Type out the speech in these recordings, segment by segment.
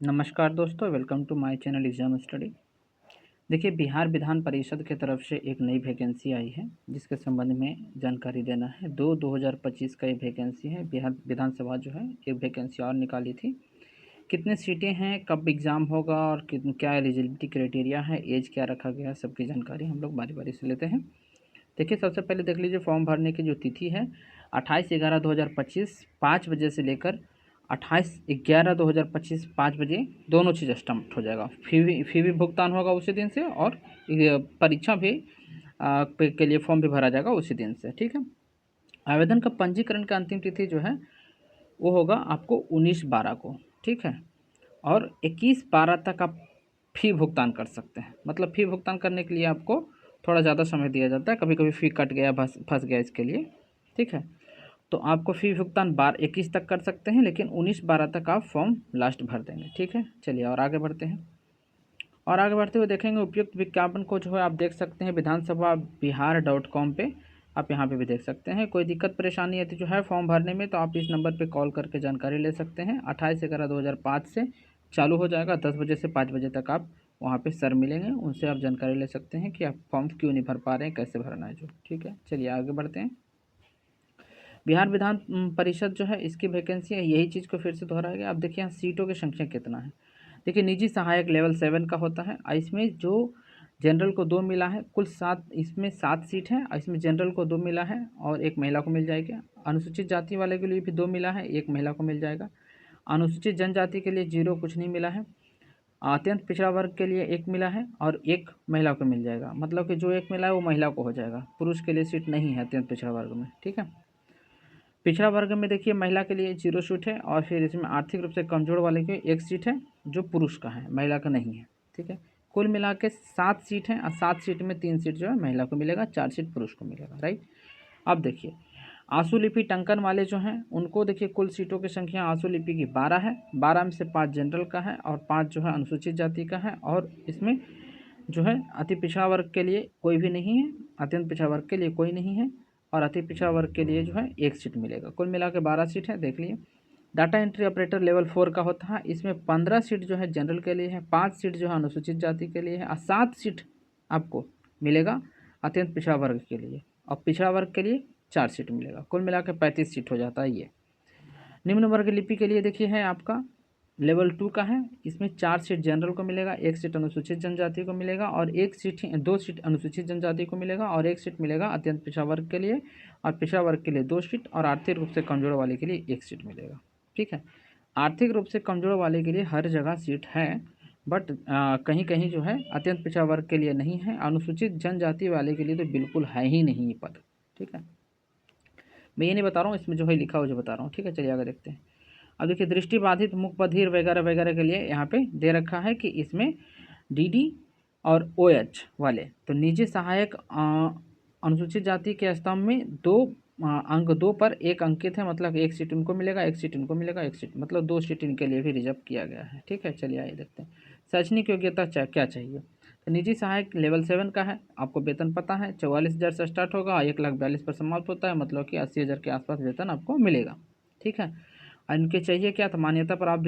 नमस्कार दोस्तों, welcome to my channel exam study. देखिए, बिहार विधान परिषद की तरफ से एक नई वैकेंसी आई है जिसके संबंध में जानकारी देना है। 2025 का ये वैकेंसी है। बिहार विधानसभा जो है एक वैकेंसी और निकाली थी। कितने सीटें हैं, कब एग्ज़ाम होगा और क्या एलिजिबिलिटी क्राइटेरिया है, एज क्या रखा गया है, सबकी जानकारी हम लोग बारी बारी से लेते हैं। देखिए, सबसे पहले देख लीजिए फॉर्म भरने की जो तिथि है 28/11/2025 5 बजे से लेकर 28/11/2025 5 बजे दोनों चीज़ स्टार्ट हो जाएगा। फी भी भुगतान होगा उसी दिन से, और ये परीक्षा भी के लिए फॉर्म भी भरा जाएगा उसी दिन से। ठीक है। आवेदन का पंजीकरण का अंतिम तिथि जो है वो होगा आपको 19/12 को। ठीक है। और 21/12 तक आप फ़ी भुगतान कर सकते हैं। मतलब फ़ी भुगतान करने के लिए आपको थोड़ा ज़्यादा समय दिया जाता है। कभी कभी फ़ी कट गया, फंस गया इसके लिए। ठीक है। तो आपको फ़ी भुगतान 21 तक कर सकते हैं, लेकिन 19/12 तक आप फॉर्म लास्ट भर देंगे। ठीक है। चलिए और आगे बढ़ते हैं। और आगे बढ़ते हुए देखेंगे उपयुक्त विज्ञापन को जो है आप देख सकते हैं विधानसभा बिहार .com पे। आप यहाँ पे भी देख सकते हैं। कोई दिक्कत परेशानी यदि जो है फॉर्म भरने में, तो आप इस नंबर पे कॉल करके जानकारी ले सकते हैं। 28/11/2005 से चालू हो जाएगा। 10 बजे से 5 बजे तक आप वहाँ पे सर मिलेंगे, उनसे आप जानकारी ले सकते हैं कि आप फॉर्म क्यों नहीं भर पा रहे हैं, कैसे भरना है जो। ठीक है। चलिए आगे बढ़ते हैं। बिहार विधान परिषद जो है इसकी वैकेंसी है। यही चीज़ को फिर से दोहराया गया। अब देखिए यहाँ सीटों की संख्या कितना है। देखिए, निजी सहायक लेवल 7 का होता है। इसमें जो जनरल को 2 मिला है, कुल 7, इसमें 7 सीट है। इसमें जनरल को 2 मिला है और 1 महिला को मिल जाएगी। अनुसूचित जाति वाले के लिए भी 2 मिला है, 1 महिला को मिल जाएगा। अनुसूचित जनजाति के लिए 0 कुछ नहीं मिला है। अत्यंत पिछड़ा वर्ग के लिए 1 मिला है और 1 महिला को मिल जाएगा। मतलब कि जो 1 मिला है वो महिला को हो जाएगा। पुरुष के लिए सीट नहीं है अत्यंत पिछड़ा वर्ग में। ठीक है। पिछड़ा वर्ग में देखिए महिला के लिए 0 सीट है, और फिर इसमें आर्थिक रूप से कमजोर वाले के 1 सीट है जो पुरुष का है, महिला का नहीं है। ठीक है। कुल मिला के 7 सीट हैं, और 7 सीट में 3 सीट जो है महिला को मिलेगा, 4 सीट पुरुष को मिलेगा। राइट। अब देखिए आंसू टंकन वाले जो हैं उनको देखिए कुल सीटों की संख्या आंसू की 12 है। 12 में से 5 जनरल का है और 5 जो है अनुसूचित जाति का है। और इसमें जो है अति पिछड़ा वर्ग के लिए कोई भी नहीं है, अत्यंत पिछड़ा वर्ग के लिए कोई नहीं है, और अति पिछड़ा वर्ग के लिए जो है 1 सीट मिलेगा। कुल मिला के 12 सीट है। देख लिए। डाटा एंट्री ऑपरेटर लेवल 4 का होता है। इसमें 15 सीट जो है जनरल के लिए है, 5 सीट जो है अनुसूचित जाति के लिए है, और 7 सीट आपको मिलेगा अत्यंत पिछड़ा वर्ग के लिए, और पिछड़ा वर्ग के लिए 4 सीट मिलेगा। कुल मिला के 35 सीट हो जाता है ये। निम्न वर्ग लिपि के लिए देखिए है आपका लेवल 2 का है। इसमें 4 सीट जनरल को मिलेगा, 1 सीट अनुसूचित जनजाति को मिलेगा, और 2 सीट अनुसूचित जनजाति को मिलेगा, और 1 सीट मिलेगा अत्यंत पिछड़ा वर्ग के लिए, और पिछड़ा वर्ग के लिए 2 सीट, और आर्थिक रूप से कमजोर वाले के लिए 1 सीट मिलेगा। ठीक है। आर्थिक रूप से कमजोर वाले के लिए हर जगह सीट है, बट कहीं कहीं जो है अत्यंत पिछड़ा वर्ग के लिए नहीं है। अनुसूचित जनजाति वाले के लिए तो बिल्कुल है ही नहीं ये पद। ठीक है। मैं ये नहीं बता रहा हूँ, इसमें जो है लिखा हुआ जो बता रहा हूँ। ठीक है। चलिए आगे देखते हैं। अब देखिए दृष्टिबाधित, मुख बधिर वगैरह वगैरह के लिए यहाँ पे दे रखा है कि इसमें डीडी और ओएच वाले, तो निजी सहायक अनुसूचित जाति के स्तंभ में 2 अंक 2 पर 1 अंकित है। मतलब 1 सीट उनको मिलेगा, 1 सीट इनको मिलेगा, 1 सीट मतलब 2 सीट इनके लिए भी रिजर्व किया गया है। ठीक है। चलिए आइए देखते हैं शैक्षणिक योग्यता क्या चाहिए। तो निजी सहायक लेवल 7 का है। आपको वेतन पता है 44,000 से स्टार्ट होगा, 1,42,000 पर समाप्त होता है। मतलब कि 80,000 के आसपास वेतन आपको मिलेगा। ठीक है। और इनके चाहिए क्या, तो मान्यता प्राप्त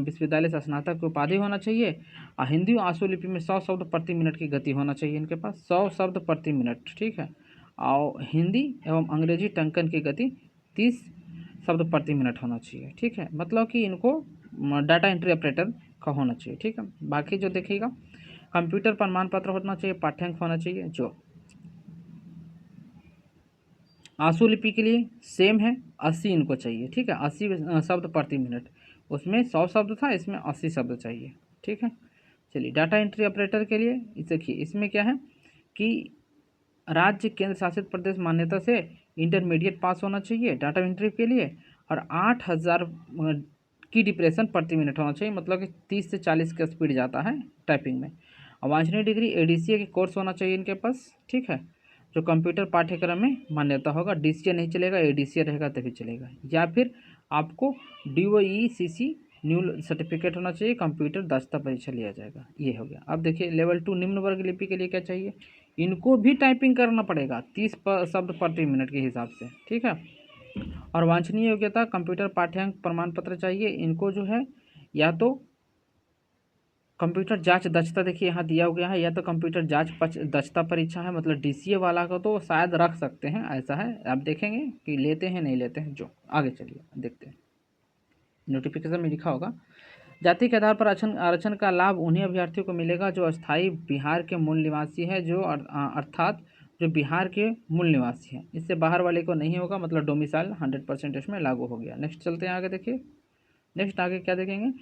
विश्वविद्यालय से स्नातक की उपाधि होना चाहिए, और हिंदी और आंसू लिपि में 100 शब्द प्रति मिनट की गति होना चाहिए इनके पास, 100 शब्द प्रति मिनट। ठीक है। और हिंदी एवं अंग्रेजी टंकन की गति 30 शब्द प्रति मिनट होना चाहिए। ठीक है। मतलब कि इनको डाटा एंट्री ऑपरेटर का होना चाहिए। ठीक है। बाकी जो देखिएगा कंप्यूटर प्रमाण पत्र होना चाहिए, पाठ्यांक होना चाहिए। जो आंसू लिपि के लिए सेम है, 80 इनको चाहिए। ठीक है। 80 शब्द प्रति मिनट। उसमें 100 शब्द था, इसमें 80 शब्द चाहिए। ठीक है। चलिए डाटा एंट्री ऑपरेटर के लिए देखिए इसमें क्या है कि राज्य केंद्र शासित प्रदेश मान्यता से इंटरमीडिएट पास होना चाहिए डाटा एंट्री के लिए, और 8,000 की डिप्रेशन प्रति मिनट होना चाहिए। मतलब कि 30 से 40 का स्पीड जाता है टाइपिंग में। और वांछनीय डिग्री एडीसीए के कोर्स होना चाहिए इनके पास। ठीक है। जो कंप्यूटर पाठ्यक्रम में मान्यता होगा। डीसीए नहीं चलेगा, एडीसीए रहेगा तभी चलेगा। या फिर आपको डीओईसीसी न्यू सर्टिफिकेट होना चाहिए, कंप्यूटर दक्षता परीक्षा लिया जाएगा। ये हो गया। अब देखिए लेवल 2 निम्न वर्ग लिपि के लिए क्या चाहिए, इनको भी टाइपिंग करना पड़ेगा 30 शब्द प्रति मिनट के हिसाब से। ठीक है। और वांछनीय योग्यता कंप्यूटर पाठ्यांक प्रमाण पत्र चाहिए इनको जो है, या तो कंप्यूटर जांच दक्षता देखिए यहाँ दिया गया है, या तो कंप्यूटर जांच दक्षता परीक्षा है, मतलब डीसीए वाला को तो शायद रख सकते हैं, ऐसा है। आप देखेंगे कि लेते हैं नहीं लेते हैं। जो आगे चलिए देखते हैं, नोटिफिकेशन में लिखा होगा, जाति के आधार पर आरक्षण आरक्षण का लाभ उन्हीं अभ्यर्थियों को मिलेगा जो अस्थायी बिहार के मूल निवासी है, जो अर्थात जो बिहार के मूल निवासी हैं। इससे बाहर वाले को नहीं होगा, मतलब डोमिसाइल 100% इसमें लागू हो गया। नेक्स्ट चलते हैं आगे, देखिए नेक्स्ट आगे क्या देखेंगे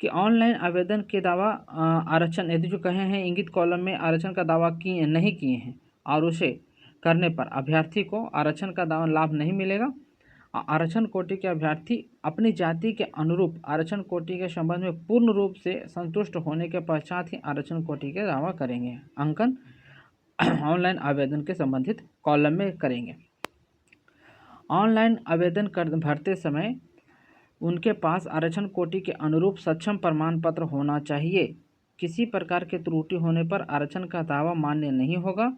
कि ऑनलाइन आवेदन के दावा आरक्षण यदि जो कहे हैं इंगित कॉलम में आरक्षण का दावा किए नहीं किए हैं और उसे करने पर अभ्यर्थी को आरक्षण का दावा लाभ नहीं मिलेगा। आरक्षण कोटि के अभ्यर्थी अपनी जाति के अनुरूप आरक्षण कोटि के संबंध में पूर्ण रूप से संतुष्ट होने के पश्चात ही आरक्षण कोटि के दावा करेंगे। अंकन ऑनलाइन आवेदन के संबंधित कॉलम में करेंगे। ऑनलाइन आवेदन कर भरते समय उनके पास आरक्षण कोटि के अनुरूप सक्षम प्रमाण पत्र होना चाहिए। किसी प्रकार की त्रुटि होने पर आरक्षण का दावा मान्य नहीं होगा।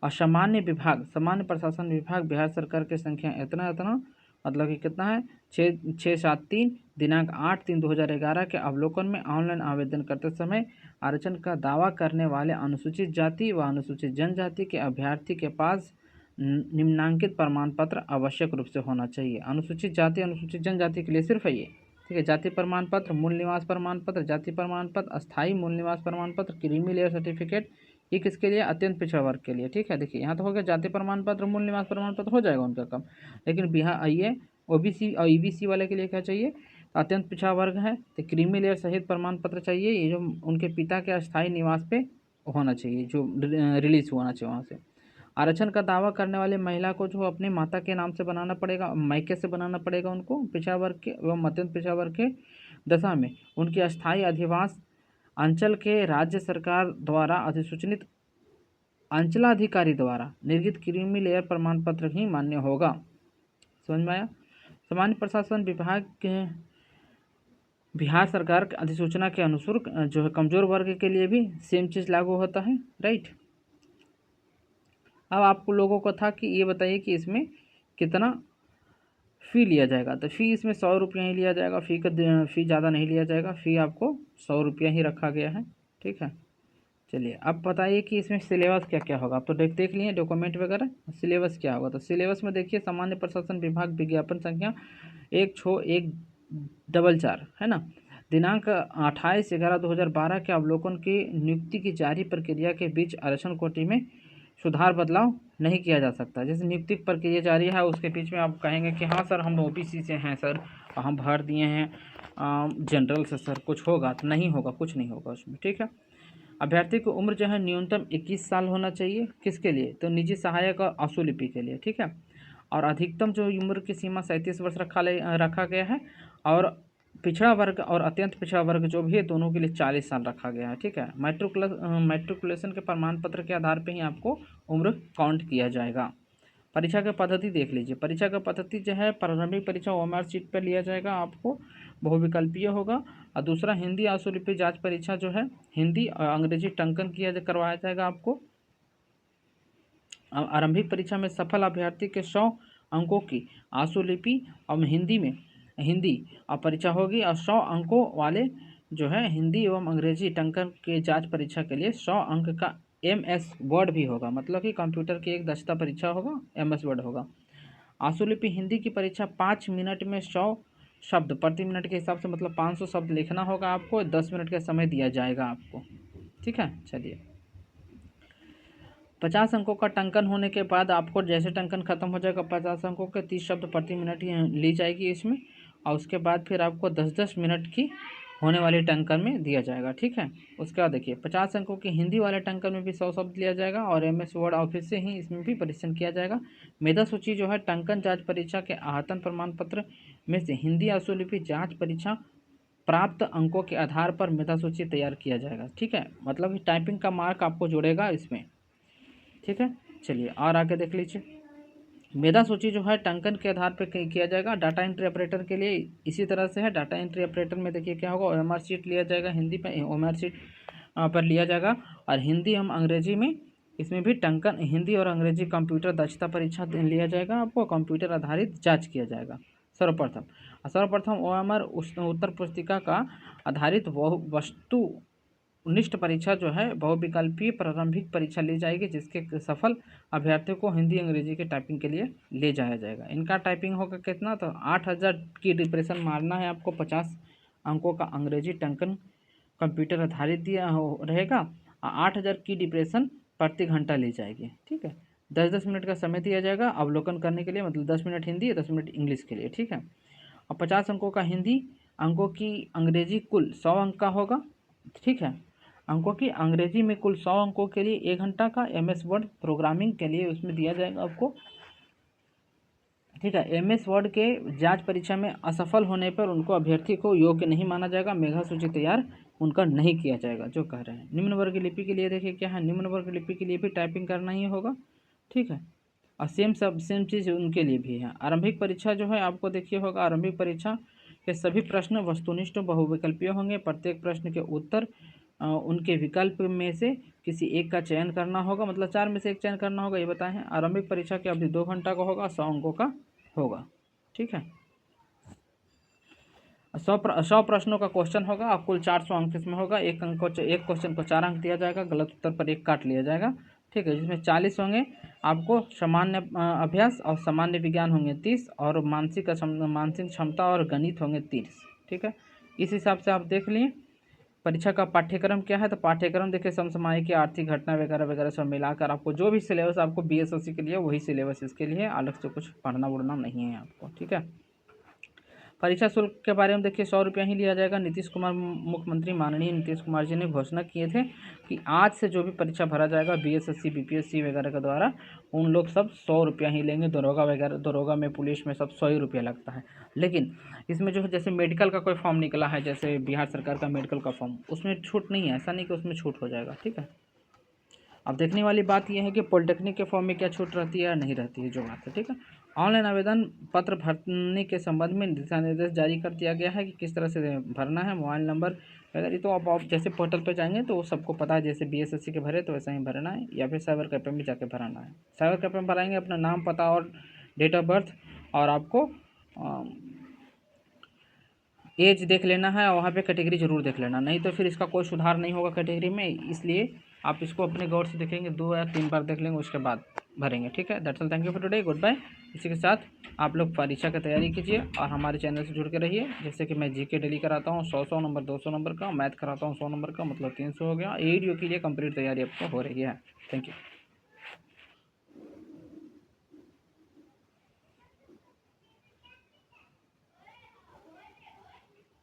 और सामान्य प्रशासन विभाग बिहार सरकार की संख्या इतना मतलब कि कितना है 673 दिनांक 8/3/2011 के अवलोकन में ऑनलाइन आवेदन करते समय आरक्षण का दावा करने वाले अनुसूचित जाति व अनुसूचित जनजाति के अभ्यर्थी के पास निम्नांकित प्रमाण पत्र आवश्यक रूप से होना चाहिए। अनुसूचित जाति अनुसूचित जनजाति के लिए सिर्फ है ये, ठीक है। जाति प्रमाण पत्र, मूल निवास प्रमाण पत्र, जाति प्रमाण पत्र, अस्थायी मूल निवास प्रमाण पत्र, क्रीमी लेयर सर्टिफिकेट, ये किसके लिए? अत्यंत पिछड़ा वर्ग के लिए, ठीक है। देखिए यहाँ तो हो गया जाति प्रमाण पत्र, मूल निवास प्रमाण पत्र हो जाएगा उनका काम। लेकिन बिहार ये ओबीसी और ईबीसी वाले के लिए क्या चाहिए? अत्यंत पिछड़ा वर्ग है तो क्रीमी लेयर सहित प्रमाण पत्र चाहिए, ये जो उनके पिता के अस्थायी निवास पे होना चाहिए, जो रिलीज होना चाहिए वहाँ से। आरक्षण का दावा करने वाले महिला को जो अपने माता के नाम से बनाना पड़ेगा, मायके से बनाना पड़ेगा उनको, पिछड़ा वर्ग के एवं अत्यंत पिछड़ा वर्ग के दशा में उनके अस्थायी अधिवास अंचल के राज्य सरकार द्वारा अधिसूचित अंचलाधिकारी द्वारा निर्गत क्रीमी लेयर प्रमाण पत्र ही मान्य होगा। समझ में आया? सामान्य प्रशासन विभाग के बिहार सरकार के अधिसूचना के अनुसार जो है कमजोर वर्ग के लिए भी सेम चीज़ लागू होता है, राइट। अब आपको लोगों को था कि ये बताइए कि इसमें कितना फ़ी लिया जाएगा, तो फ़ी इसमें 100 रुपया ही लिया जाएगा। फ़ी ज़्यादा नहीं लिया जाएगा, फ़ी आपको 100 रुपया ही रखा गया है, ठीक है। चलिए अब बताइए कि इसमें सिलेबस क्या क्या होगा। आप तो देख लिए डॉक्यूमेंट वगैरह, सिलेबस क्या होगा। तो सिलेबस में देखिए सामान्य प्रशासन विभाग विज्ञापन संख्या 16144 है ना, दिनांक 28/11/2012 के अवलोकन की नियुक्ति की जारी प्रक्रिया के बीच आरक्षण कोटि में सुधार बदलाव नहीं किया जा सकता। जैसे नियुक्ति प्रक्रिया जारी है उसके बीच में आप कहेंगे कि हाँ सर हम ओबीसी से हैं सर, हम भर दिए हैं जनरल से सर, कुछ होगा? तो नहीं होगा, कुछ नहीं होगा उसमें, ठीक है। अभ्यर्थी की उम्र जो है न्यूनतम 21 साल होना चाहिए। किसके लिए? तो निजी सहायक और आशुलिपि के लिए, ठीक है। और अधिकतम जो उम्र की सीमा 37 वर्ष रखा गया है। और पिछड़ा वर्ग और अत्यंत पिछड़ा वर्ग जो भी है दोनों के लिए 40 साल रखा गया है, ठीक है। मैट्रिकुलेशन के प्रमाण पत्र के आधार पर ही आपको उम्र काउंट किया जाएगा। परीक्षा का पद्धति देख लीजिए। परीक्षा का पद्धति जो है प्रारंभिक परीक्षा ओएमआर शीट पर लिया जाएगा, आपको बहुविकल्पीय होगा। और दूसरा हिंदी आशुलिपि जांच परीक्षा जो है हिंदी और अंग्रेजी टंकन करवाया जाएगा आपको। आरंभिक परीक्षा में सफल अभ्यर्थी के 100 अंकों की आशुलिपि और हिंदी और परीक्षा होगी। और 100 अंकों वाले जो है हिंदी एवं अंग्रेजी टंकन के जांच परीक्षा के लिए 100 अंक का MS वर्ड भी होगा, मतलब कि कंप्यूटर की एक दक्षता परीक्षा होगा, MS वर्ड होगा। आशुलिपि हिंदी की परीक्षा 5 मिनट में 100 शब्द प्रति मिनट के हिसाब से, मतलब 500 शब्द लिखना होगा आपको। 10 मिनट का समय दिया जाएगा आपको, ठीक है। चलिए 50 अंकों का टंकन होने के बाद आपको जैसे टंकन खत्म हो जाएगा 50 अंकों के 30 शब्द प्रति मिनट ली जाएगी इसमें। और उसके बाद फिर आपको 10-10 मिनट की होने वाले टंकन में दिया जाएगा, ठीक है। उसके बाद देखिए 50 अंकों की हिंदी वाले टंकन में भी 100 शब्द लिया जाएगा और MS वर्ड ऑफिस से ही इसमें भी परीक्षण किया जाएगा। मेधा सूची जो है टंकन जांच परीक्षा के आहतन प्रमाण पत्र में से हिंदी आशुलिपि जांच परीक्षा प्राप्त अंकों के आधार पर मेधा सूची तैयार किया जाएगा, ठीक है। मतलब टाइपिंग का मार्क आपको जुड़ेगा इसमें, ठीक है। चलिए और आगे देख लीजिए। मेधा सूची जो है टंकन के आधार पर किया जाएगा। डाटा एंट्री ऑपरेटर के लिए इसी तरह से है। डाटा एंट्री ऑपरेटर में देखिए क्या होगा, OMR शीट लिया जाएगा, हिंदी पे OMR शीट पर लिया जाएगा। और हिंदी एवं अंग्रेजी में इसमें भी टंकन हिंदी और अंग्रेजी कंप्यूटर दक्षता परीक्षा लिया जाएगा, आपको कंप्यूटर आधारित जाँच किया जाएगा सर्वप्रथम OMR उत्तर पुस्तिका का आधारित वस्तु निष्ठ परीक्षा जो है बहुविकल्पीय प्रारंभिक परीक्षा ली जाएगी, जिसके सफल अभ्यर्थियों को हिंदी अंग्रेजी के टाइपिंग के लिए ले जाया जाएगा। इनका टाइपिंग होगा कितना, तो 8,000 की डिप्रेशन मारना है आपको, 50 अंकों का अंग्रेजी टंकन कंप्यूटर आधारित दिया रहेगा, 8,000 की डिप्रेशन प्रति घंटा ली जाएगी। ठीक है, 10-10 मिनट का समय दिया जाएगा अवलोकन करने के लिए, मतलब 10 मिनट हिंदी 10 मिनट इंग्लिश के लिए। ठीक है, और 50 अंकों का हिंदी अंकों की अंग्रेजी कुल 100 अंक का होगा। ठीक है, अंकों की अंग्रेजी में कुल 100 अंकों के लिए 1 घंटा का MS वर्ड प्रोग्रामिंग के लिए उसमें दिया जाएगा आपको। ठीक है, MS वर्ड के जांच परीक्षा में असफल होने पर उनको अभ्यर्थी को योग्य नहीं माना जाएगा, मेधा सूची तैयार उनका नहीं किया जाएगा, जो कह रहे हैं। निम्न वर्ग की लिपि के लिए देखिए क्या है, निम्न वर्ग की लिपि के लिए भी टाइपिंग करना ही होगा। ठीक है, और सेम चीज़ उनके लिए भी है। आरंभिक परीक्षा जो है आपको देखिए होगा, आरंभिक परीक्षा के सभी प्रश्न वस्तुनिष्ठ बहुविकल्पीय होंगे। प्रत्येक प्रश्न के उत्तर उनके विकल्प में से किसी एक का चयन करना होगा, मतलब 4 में से एक चयन करना होगा, ये बताए हैं। आरंभिक परीक्षा की अवधि 2 घंटा का होगा, 100 अंकों का होगा। ठीक है, 100 प्रश्नों का क्वेश्चन होगा और कुल 400 अंक इसमें होगा। एक क्वेश्चन को 4 अंक दिया जाएगा, गलत उत्तर पर 1 काट लिया जाएगा। ठीक है, जिसमें 40 होंगे आपको सामान्य अभ्यास और सामान्य विज्ञान होंगे 30, और मानसिक क्षमता और गणित होंगे 30। ठीक है, इस हिसाब से आप देख लिए परीक्षा का पाठ्यक्रम क्या है। तो पाठ्यक्रम देखिए समसामयिक आर्थिक घटना वगैरह वगैरह सब मिलाकर आपको जो भी सिलेबस आपको BSSC के लिए वही सिलेबस इसके लिए, अलग से कुछ पढ़ना वढ़ना नहीं है आपको। ठीक है, परीक्षा शुल्क के बारे में देखिए 100 रुपया ही लिया जाएगा। नीतीश कुमार मुख्यमंत्री माननीय नीतीश कुमार जी ने घोषणा किए थे कि आज से जो भी परीक्षा भरा जाएगा BSSC BPSC वगैरह के द्वारा, उन लोग सब 100 रुपया ही लेंगे। दरोगा वगैरह, दरोगा में पुलिस में सब 100 ही रुपया लगता है। लेकिन इसमें जो है जैसे मेडिकल का कोई फॉर्म निकला है, जैसे बिहार सरकार का मेडिकल का फॉर्म, उसमें छूट नहीं है, ऐसा नहीं कि उसमें छूट हो जाएगा। ठीक है, अब देखने वाली बात यह है कि पॉलिटेक्निक के फॉर्म में क्या छूट रहती है या नहीं रहती है, जो बात है। ठीक है, ऑनलाइन आवेदन पत्र भरने के संबंध में दिशा निर्देश जारी कर दिया गया है कि किस तरह से भरना है। मोबाइल नंबर वगैरह तो अब आप जैसे पोर्टल पे जाएंगे तो सबको पता है, जैसे BSSC के भरे तो वैसा ही भरना है, या फिर साइबर कैफे में जाके भराना है। साइबर कैफे में भराएंगे अपना नाम, पता और डेट ऑफ बर्थ, और आपको एज देख लेना है, और वहाँ पे कैटेगरी जरूर देख लेना, नहीं तो फिर इसका कोई सुधार नहीं होगा कैटेगरी में। इसलिए आप इसको अपने गौर से देखेंगे, 2 या 3 बार देख लेंगे, उसके बाद भरेंगे। ठीक है, that's all, thank you for today, goodbye. इसी के साथ आप लोग परीक्षा की तैयारी कीजिए और हमारे चैनल से जुड़ के रहिए। जैसे कि मैं GK डेली कराता हूँ 100 नंबर 200 नंबर का, मैथ कराता हूँ 100 नंबर का, मतलब 300 हो गया। वीडियो के लिए कंप्लीट तैयारी आपको हो रही है। Thank you.